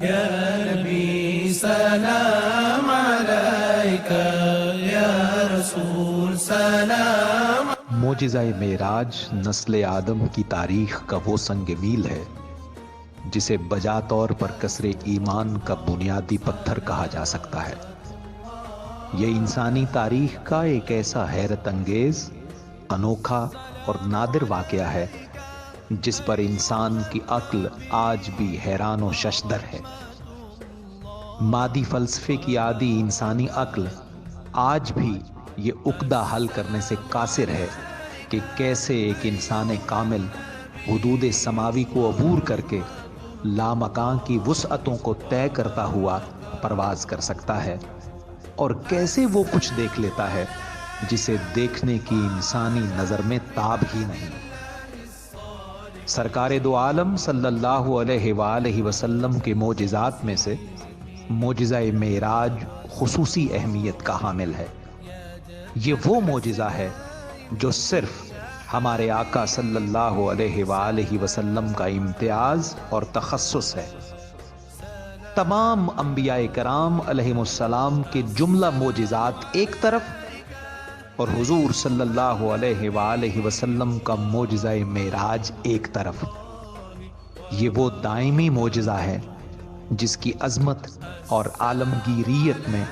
یا نبی سلام علیکہ، یا رسول سلام۔ معجزہ معراج نسل آدم کی تاریخ کا وہ سنگ میل ہے جسے بجا طور پر کسر ایمان کا بنیادی پتھر کہا جا سکتا ہے۔ یہ انسانی تاریخ کا ایک ایسا حیرت انگیز، انوکھا اور نادر واقعہ ہے جس پر انسان کی عقل آج بھی حیران و ششدر ہے۔ مادی فلسفے کی عادی انسانی عقل آج بھی یہ عقدہ حل کرنے سے قاصر ہے کہ کیسے ایک انسان کامل حدود سماوی کو عبور کر کے لامکان کی وسعتوں کو طے کرتا ہوا پرواز کر سکتا ہے، اور کیسے وہ کچھ دیکھ لیتا ہے جسے دیکھنے کی انسانی نظر میں تاب ہی نہیں۔ سرکار دو عالم صلی اللہ علیہ وآلہ وسلم کے معجزات میں سے معجزہ معراج خصوصی اہمیت کا حامل ہے۔ یہ وہ معجزہ ہے جو صرف ہمارے آقا صلی اللہ علیہ وآلہ وسلم کا امتیاز اور تخصص ہے۔ تمام انبیاء کرام علیہم السلام کے جملہ معجزات ایک طرف، اور حضور صلی اللہ علیہ وآلہ وسلم کا معجزہ معراج ایک طرف۔ یہ وہ دائمی معجزہ ہے جس کی عظمت اور عالمگیریت میں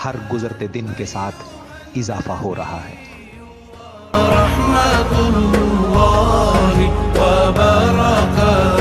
ہر گزرتے دن کے ساتھ اضافہ ہو رہا ہے۔ رحمت اللہ وبرکاتہ۔